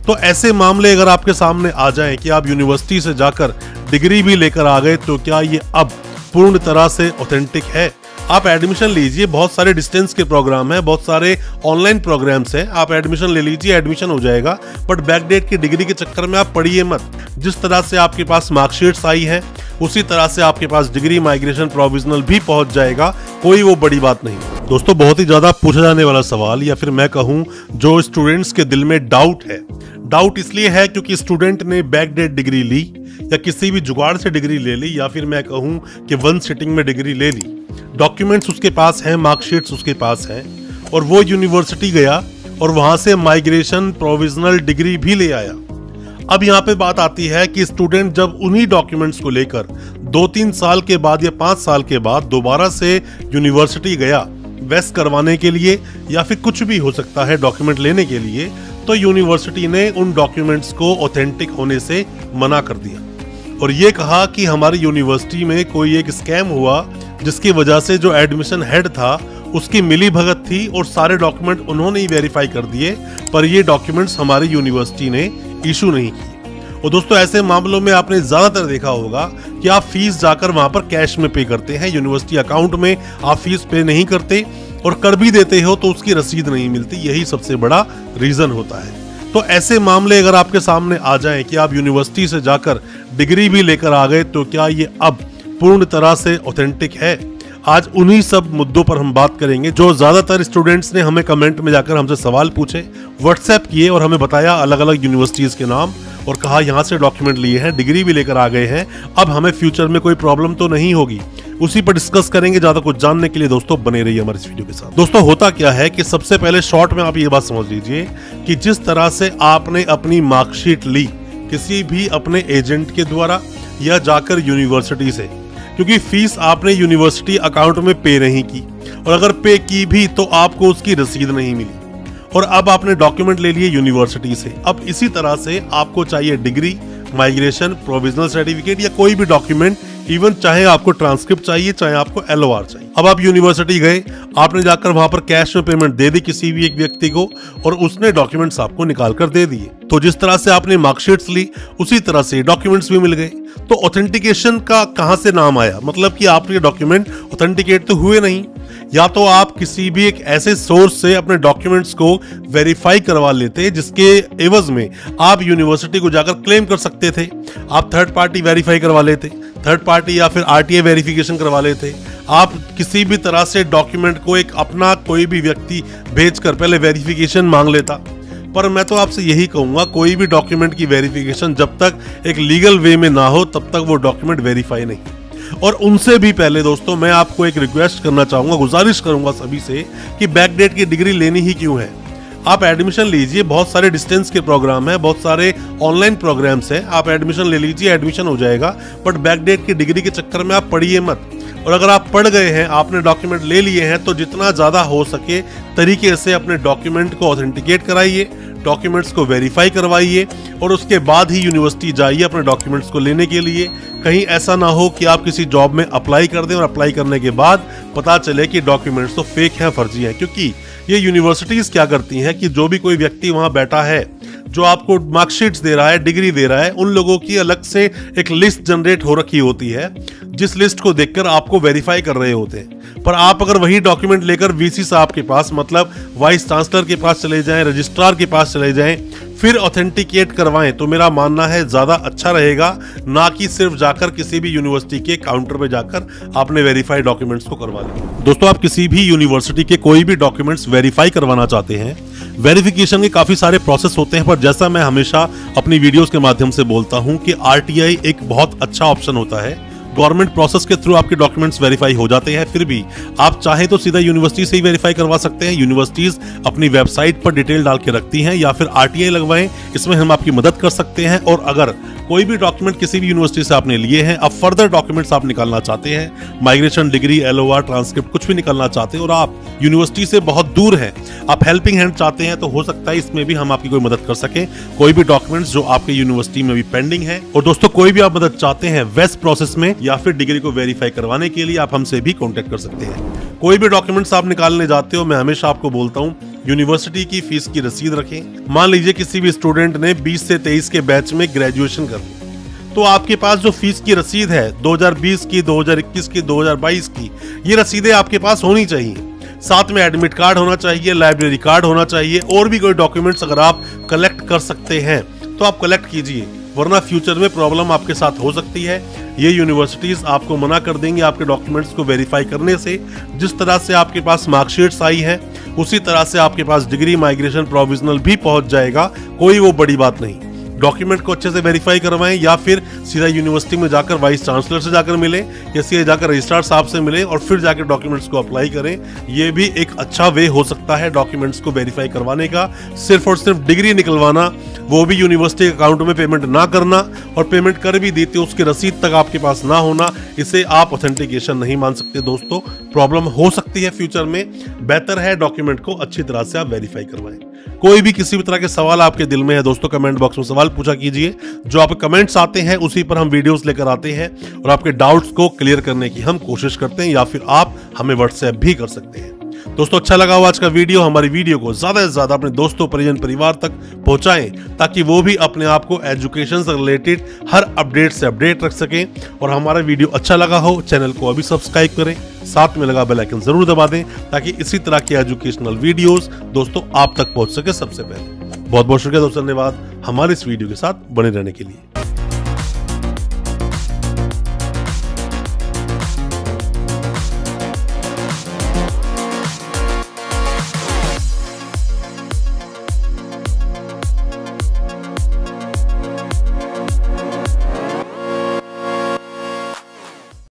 तो ऐसे मामले अगर आपके सामने आ जाएं कि आप यूनिवर्सिटी से जाकर डिग्री भी लेकर आ गए, तो क्या ये अब पूर्ण तरह से ऑथेंटिक है? आप एडमिशन लीजिए, बहुत सारे डिस्टेंस के प्रोग्राम हैं, बहुत सारे ऑनलाइन प्रोग्राम्स हैं, आप एडमिशन ले लीजिए, एडमिशन हो जाएगा। बट बैकडेट की डिग्री के चक्कर में आप पढ़िए मत। जिस तरह से आपके पास मार्कशीट्स आई है उसी तरह से आपके पास डिग्री माइग्रेशन प्रोविजनल भी पहुंच जाएगा, कोई वो बड़ी बात नहीं। दोस्तों, बहुत ही ज्यादा पूछा जाने वाला सवाल, या फिर मैं कहूं जो स्टूडेंट्स के दिल में डाउट है। डाउट इसलिए है क्योंकि स्टूडेंट ने बैकडेट डिग्री ली या किसी भी जुगाड़ से डिग्री ले ली, या फिर मैं कहूं कि वन सिटिंग में डिग्री ले ली। डॉक्यूमेंट्स उसके पास हैं, मार्कशीट्स उसके पास हैं, और वो यूनिवर्सिटी गया और वहां से माइग्रेशन प्रोविजनल डिग्री भी ले आया। अब यहाँ पे बात आती है कि स्टूडेंट जब उन्हीं डॉक्यूमेंट्स को लेकर 2-3 साल के बाद या 5 साल के बाद दोबारा से यूनिवर्सिटी गया वेस्ट करवाने के लिए, या फिर कुछ भी हो सकता है डॉक्यूमेंट लेने के लिए, तो यूनिवर्सिटी ने उन डॉक्यूमेंट्स को ऑथेंटिक होने से मना कर दिया और ये कहा कि हमारी यूनिवर्सिटी में कोई एक स्कैम हुआ जिसकी वजह से जो एडमिशन हेड था उसकी मिली भगत थी और सारे डॉक्यूमेंट उन्होंने ही वेरीफाई कर दिए, पर ये डॉक्यूमेंट्स हमारी यूनिवर्सिटी ने इशू नहीं किए। और दोस्तों, ऐसे मामलों में आपने ज्यादातर देखा होगा कि आप फीस जाकर वहां पर कैश में पे करते हैं, यूनिवर्सिटी अकाउंट में आप फीस पे नहीं करते, और कर भी देते हो तो उसकी रसीद नहीं मिलती। यही सबसे बड़ा रीजन होता है। तो ऐसे मामले अगर आपके सामने आ जाएं कि आप यूनिवर्सिटी से जाकर डिग्री भी लेकर आ गए, तो क्या ये अब पूर्ण तरह से ऑथेंटिक है? आज उन्हीं सब मुद्दों पर हम बात करेंगे जो ज्यादातर स्टूडेंट्स ने हमें कमेंट में जाकर हमसे सवाल पूछे, व्हाट्सएप किए और हमें बताया अलग अलग यूनिवर्सिटीज के नाम, और कहा यहाँ से डॉक्यूमेंट लिए हैं, डिग्री भी लेकर आ गए हैं, अब हमें फ्यूचर में कोई प्रॉब्लम तो नहीं होगी। उसी पर डिस्कस करेंगे। ज्यादा कुछ जानने के लिए दोस्तों बने रहिए हमारे इस वीडियो के साथ। दोस्तों, होता क्या है कि सबसे पहले शॉर्ट में आप ये बात समझ लीजिए कि जिस तरह से आपने अपनी मार्कशीट ली किसी भी अपने एजेंट के द्वारा या जाकर यूनिवर्सिटी से, क्योंकि फीस आपने यूनिवर्सिटी अकाउंट में पे नहीं की, और अगर पे की भी तो आपको उसकी रसीद नहीं मिली, और अब आपने डॉक्यूमेंट ले लिए यूनिवर्सिटी से। अब इसी तरह से आपको चाहिए डिग्री, माइग्रेशन, प्रोविजनल सर्टिफिकेट या कोई भी डॉक्यूमेंट, इवन चाहे आपको ट्रांसक्रिप्ट चाहिए, चाहे आपको LOR चाहिए। अब आप यूनिवर्सिटी गए, आपने जाकर वहां पर कैश में पेमेंट दे दी किसी भी एक व्यक्ति को, और उसने डॉक्यूमेंट्स आपको निकाल कर दे दिए। तो जिस तरह से आपने मार्कशीट्स ली उसी तरह से डॉक्यूमेंट्स भी मिल गए। तो ऑथेंटिकेशन का कहां से नाम आया? मतलब कि आपके डॉक्यूमेंट ऑथेंटिकेट तो हुए नहीं। या तो आप किसी भी एक ऐसे सोर्स से अपने डॉक्यूमेंट्स को वेरीफाई करवा लेते जिसके एवज में आप यूनिवर्सिटी को जाकर क्लेम कर सकते थे। आप थर्ड पार्टी वेरीफाई करवा लेते, थर्ड पार्टी या फिर RTA वेरिफिकेशन करवा लेते। आप किसी भी तरह से डॉक्यूमेंट को एक अपना कोई भी व्यक्ति भेजकर पहले वेरिफिकेशन मांग लेता। पर मैं तो आपसे यही कहूंगा, कोई भी डॉक्यूमेंट की वेरिफिकेशन जब तक एक लीगल वे में ना हो तब तक वो डॉक्यूमेंट वेरीफाई नहीं। और उनसे भी पहले दोस्तों मैं आपको एक रिक्वेस्ट करना चाहूंगा, गुजारिश करूंगा सभी से कि बैकडेट की डिग्री लेनी ही क्यों है। आप एडमिशन लीजिए, बहुत सारे डिस्टेंस के प्रोग्राम है, बहुत सारे ऑनलाइन प्रोग्राम्स हैं, आप एडमिशन ले लीजिए, एडमिशन हो जाएगा। बट बैकडेट की डिग्री के चक्कर में आप पढ़िए मत। और अगर आप पढ़ गए हैं, आपने डॉक्यूमेंट ले लिए हैं, तो जितना ज्यादा हो सके तरीके से अपने डॉक्यूमेंट को ऑथेंटिकेट कराइए, डॉक्यूमेंट्स को वेरीफाई करवाइए, और उसके बाद ही यूनिवर्सिटी जाइए अपने डॉक्यूमेंट्स को लेने के लिए। कहीं ऐसा ना हो कि आप किसी जॉब में अप्लाई कर दें और अप्लाई करने के बाद पता चले कि डॉक्यूमेंट्स तो फेक हैं, फर्जी हैं। क्योंकि ये यूनिवर्सिटीज क्या करती हैं कि जो भी कोई व्यक्ति वहां बैठा है, जो आपको मार्कशीट्स दे रहा है, डिग्री दे रहा है, उन लोगों की अलग से एक लिस्ट जनरेट हो रखी होती है, जिस लिस्ट को देखकर आपको वेरीफाई कर रहे होते हैं। पर आप अगर वही डॉक्यूमेंट लेकर VC साहब के पास, मतलब वाइस चांसलर के पास चले जाएं, रजिस्ट्रार के पास चले जाएं, फिर ऑथेंटिकेट करवाएं, तो मेरा मानना है ज्यादा अच्छा रहेगा, ना कि सिर्फ जाकर किसी भी यूनिवर्सिटी के काउंटर पे जाकर आपने वेरीफाइड डॉक्यूमेंट्स को करवा लिया। दोस्तों, आप किसी भी यूनिवर्सिटी के कोई भी डॉक्यूमेंट्स वेरीफाई करवाना चाहते हैं, वेरिफिकेशन के काफी सारे प्रोसेस होते हैं, पर जैसा मैं हमेशा अपनी वीडियोस के माध्यम से बोलता हूं कि RTI एक बहुत अच्छा ऑप्शन होता है। गवर्नमेंट प्रोसेस के थ्रू आपके डॉक्यूमेंट्स वेरीफाई हो जाते हैं, फिर भी आप चाहे तो सीधा यूनिवर्सिटी से ही वेरीफाई करवा सकते हैं। यूनिवर्सिटीज अपनी वेबसाइट पर डिटेल डाल के रखती हैं, या फिर RTI लगवाएं, इसमें हम आपकी मदद कर सकते हैं। और अगर कोई भी डॉक्यूमेंट किसी भी यूनिवर्सिटी से आपने लिए हैं, अब फर्दर डॉक्यूमेंट्स आप निकालना चाहते हैं, माइग्रेशन, डिग्री, LOR, ट्रांसक्रिप्ट कुछ भी निकालना चाहते हैं, और आप यूनिवर्सिटी से बहुत दूर हैं, आप हेल्पिंग हैंड चाहते हैं, तो हो सकता है इसमें भी हम आपकी कोई मदद कर सकें। कोई भी डॉक्यूमेंट्स जो आपके यूनिवर्सिटी में भी पेंडिंग है। और दोस्तों, कोई भी आप मदद चाहते हैं वेस्ट प्रोसेस में या फिर डिग्री को वेरीफाई करवाने के लिए आप हमसे भी कॉन्टेक्ट कर सकते हैं। कोई भी डॉक्यूमेंट्स आप निकालने जाते हो, मैं हमेशा आपको बोलता हूँ यूनिवर्सिटी की फीस की रसीद रखें। मान लीजिए किसी भी स्टूडेंट ने 20 से 23 के बैच में ग्रेजुएशन कर ली, तो आपके पास जो फीस की रसीद है 2020 की, 2021 की, 2022 की, ये रसीदें आपके पास होनी चाहिए। साथ में एडमिट कार्ड होना चाहिए, लाइब्रेरी कार्ड होना चाहिए, और भी कोई डॉक्यूमेंट्स अगर आप कलेक्ट कर सकते हैं तो आप कलेक्ट कीजिए, वरना फ्यूचर में प्रॉब्लम आपके साथ हो सकती है। ये यूनिवर्सिटीज आपको मना कर देंगे आपके डॉक्यूमेंट्स को वेरीफाई करने से। जिस तरह से आपके पास मार्कशीट्स आई है उसी तरह से आपके पास डिग्री, माइग्रेशन, प्रोविजनल भी पहुंच जाएगा, कोई वो बड़ी बात नहीं। डॉक्यूमेंट को अच्छे से वेरीफाई करवाएं, या फिर सीधा यूनिवर्सिटी में जाकर वाइस चांसलर से जाकर मिले, या सीधे जाकर रजिस्ट्रार साहब से मिले और फिर जाकर डॉक्यूमेंट्स को अप्लाई करें। ये भी एक अच्छा वे हो सकता है डॉक्यूमेंट्स को वेरीफाई करवाने का। सिर्फ और सिर्फ डिग्री निकलवाना, वो भी यूनिवर्सिटी के अकाउंट में पेमेंट ना करना, और पेमेंट कर भी देते उसकी रसीद तक आपके पास ना होना, इसे आप ऑथेंटिकेशन नहीं मान सकते दोस्तों। प्रॉब्लम हो सकती है फ्यूचर में। बेहतर है डॉक्यूमेंट को अच्छी तरह से आप वेरीफाई करवाएं। कोई भी किसी भी तरह के सवाल आपके दिल में है दोस्तों, कमेंट बॉक्स में सवाल पूछा कीजिए। जो आपके कमेंट्स आते हैं उसी पर हम वीडियोस लेकर आते हैं और आपके डाउट्स को क्लियर करने की हम कोशिश करते हैं, या फिर आप हमें व्हाट्सएप भी कर सकते हैं। दोस्तों अच्छा लगा हो आज का वीडियो, हमारी वीडियो को ज्यादा से ज्यादा अपने दोस्तों, परिजन, परिवार तक पहुंचाएं, ताकि वो भी अपने आप को एजुकेशन से रिलेटेड हर अपडेट से अपडेट रख सकें। और हमारा वीडियो अच्छा लगा हो, चैनल को अभी सब्सक्राइब करें, साथ में लगा बेल आइकन जरूर दबा दें, ताकि इसी तरह की एजुकेशनल वीडियोस दोस्तों आप तक पहुंच सके सबसे पहले। बहुत बहुत शुक्रिया दोस्तों, धन्यवाद हमारे इस वीडियो के साथ बने रहने के लिए।